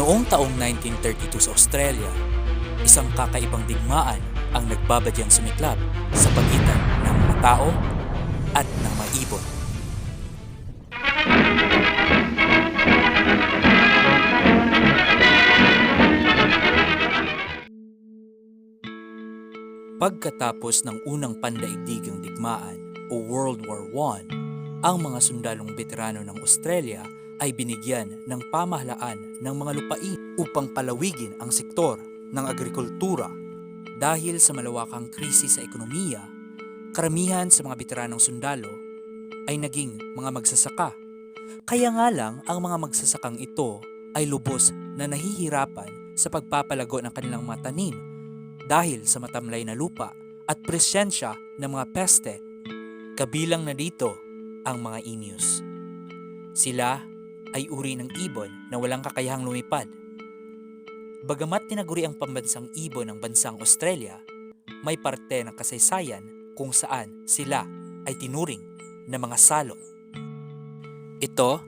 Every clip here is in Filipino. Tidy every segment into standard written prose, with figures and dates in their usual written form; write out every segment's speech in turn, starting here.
Noong taong 1932 sa Australia, isang kakaibang digmaan ang nagbabadyang sumiklab sa pagitan ng mga tao at ng mga ibon. Pagkatapos ng unang pandaigdigang digmaan o World War I, ang mga sundalong veterano ng Australia ay binigyan ng pamahalaan ng mga lupain upang palawigin ang sektor ng agrikultura. Dahil sa malawakang krisis sa ekonomiya, karamihan sa mga veteranong sundalo ay naging mga magsasaka. Kaya nga lang ang mga magsasakang ito ay lubos na nahihirapan sa pagpapalago ng kanilang mga tanim dahil sa matamlay na lupa at presensya ng mga peste. Kabilang na dito ang mga emus. Sila ay uri ng ibon na walang kakayahang lumipad. Bagamat tinaguri ang pambansang ibon ng bansang Australia, may parte ng kasaysayan kung saan sila ay tinuring na mga salot. Ito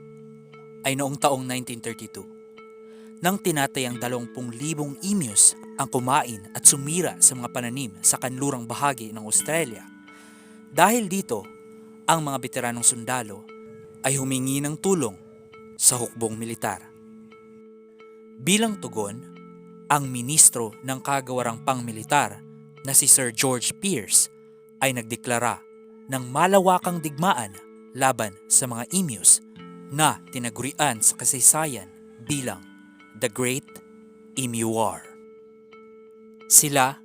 ay noong taong 1932, nang tinatayang 20,000 emus ang kumain at sumira sa mga pananim sa kanlurang bahagi ng Australia. Dahil dito, ang mga veteranong sundalo ay humingi ng tulong sa hukbong militar. Bilang tugon, ang ministro ng kagawarang pangmilitar na si Sir George Pearce ay nagdeklara ng malawakang digmaan laban sa mga emus na tinagurian sa kasaysayan bilang The Great Emu War. Sila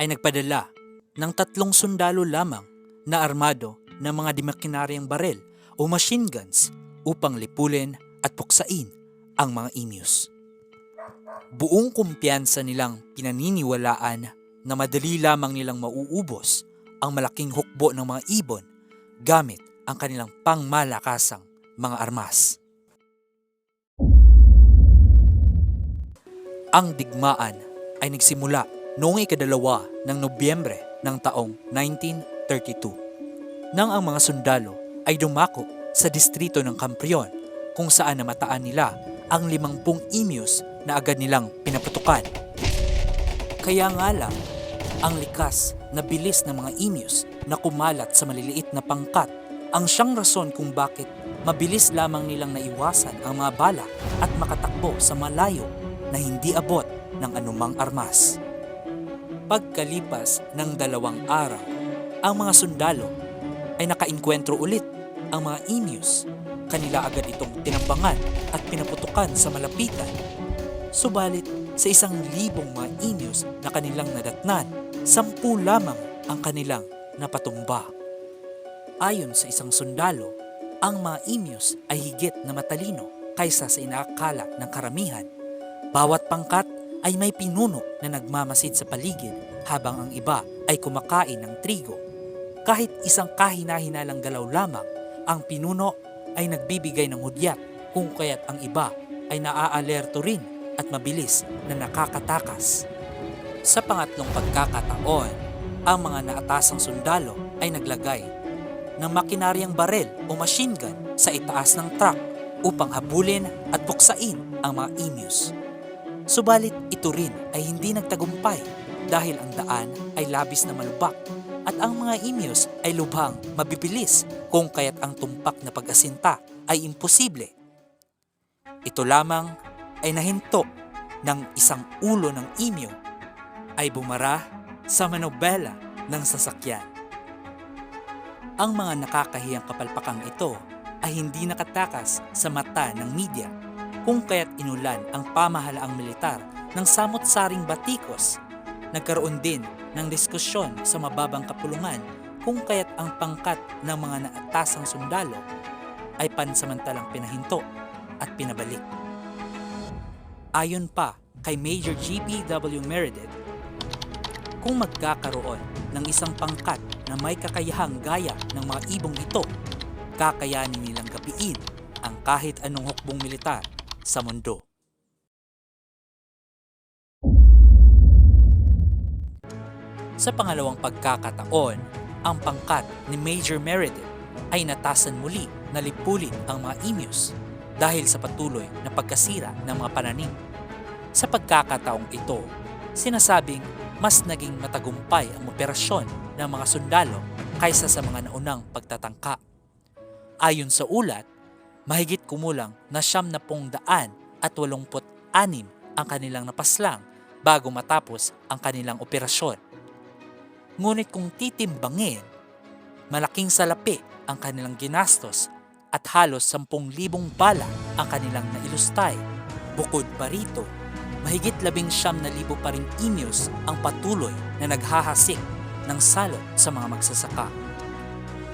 ay nagpadala ng 3 sundalo lamang na armado ng mga dimakinaryang barel o machine guns upang lipulin at puksain ang mga emus. Buong kumpiyansa nilang pinaniniwalaan na madali lamang nilang mauubos ang malaking hukbo ng mga ibon gamit ang kanilang pangmalakasang mga armas. Ang digmaan ay nagsimula noong ika-2 ng Nobyembre ng taong 1932 nang ang mga sundalo ay dumako sa distrito ng Camprion kung saan namataan nila ang 50 emus na agad nilang pinaputukan. Kaya nga lang, ang likas na bilis ng mga emus na kumalat sa maliliit na pangkat ang siyang rason kung bakit mabilis lamang nilang naiwasan ang mga bala at makatakbo sa malayo na hindi abot ng anumang armas. Pagkalipas ng 2 araw, ang mga sundalo ay nakainkwentro ulit ang mga emus. Kanila agad itong tinambangan at pinaputukan sa malapitan. Subalit sa 1,000 mga emus na kanilang nadatnan, 10 lamang ang kanilang napatumba. Ayon sa isang sundalo, ang mga emus ay higit na matalino kaysa sa inaakala ng karamihan. Bawat pangkat ay may pinuno na nagmamasid sa paligid habang ang iba ay kumakain ng trigo. Kahit isang kahina-hinalang galaw lamang, ang pinuno ay nagbibigay ng hudyat kung kaya't ang iba ay naaalerto rin at mabilis na nakakatakas. Sa pangatlong pagkakataon, ang mga naatasang sundalo ay naglagay ng makinaryang barel o machine gun sa itaas ng truck upang habulin at puksain ang mga emus. Subalit ito rin ay hindi nagtagumpay dahil ang daan ay labis na malubak at ang mga emus ay lubhang mabibilis kung kaya't ang tumpak na pag-asinta ay imposible. Ito lamang ay nahinto ng isang ulo ng emu ay bumara sa manobela ng sasakyan. Ang mga nakakahiyang kapalpakang ito ay hindi nakatakas sa mata ng media kung kaya't inulan ang pamahalaang militar ng samot-saring batikos. Nagkaroon din ng diskusyon sa mababang kapulungan kung kaya't ang pangkat ng mga naatasang sundalo ay pansamantalang pinahinto at pinabalik. Ayon pa kay Major G.P.W. Meredith, kung magkakaroon ng isang pangkat na may kakayahang gaya ng mga ibong ito, kakayanin nilang gapiin ang kahit anong hukbong militar sa mundo. Sa pangalawang pagkakataon, ang pangkat ni Major Meredith ay natasan muli na lipulin ang mga emus dahil sa patuloy na pagkasira ng mga pananim Sa pagkakataong ito, sinasabing mas naging matagumpay ang operasyon ng mga sundalo kaysa sa mga naunang pagtatangka. Ayon sa ulat, mahigit kumulang na 786 ang kanilang napaslang bago matapos ang kanilang operasyon. Ngunit kung titimbangin, malaking salapi ang kanilang ginastos at halos 10,000 bala ang kanilang nailustay. Bukod pa rito, mahigit 19,000 pa ring inyos ang patuloy na naghahasik ng salot sa mga magsasaka.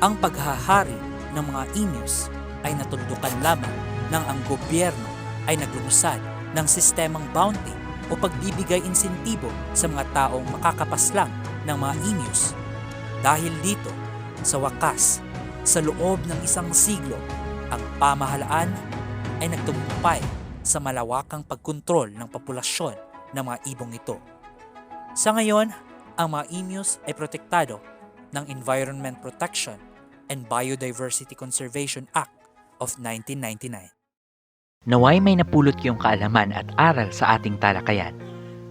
Ang paghahari ng mga inyos ay natuldukan lamang nang ang gobyerno ay naglungsad ng sistemang bounty o pagbibigay insentibo sa mga taong makakapaslang ng mga inyos. Dahil dito, sa wakas, sa loob ng 1 siglo, ang pamahalaan ay nagtagumpay sa malawakang pagkontrol ng populasyon ng mga ibong ito. Sa ngayon, ang mga inyos ay protektado ng Environment Protection and Biodiversity Conservation Act of 1999. Naway may napulot kayong kaalaman at aral sa ating talakayan.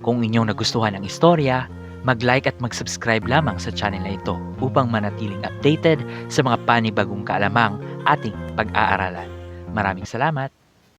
Kung inyong nagustuhan ang istorya, mag-like at mag-subscribe lamang sa channel na ito upang manatiling updated sa mga panibagong kaalamang ating pag-aaralan. Maraming salamat!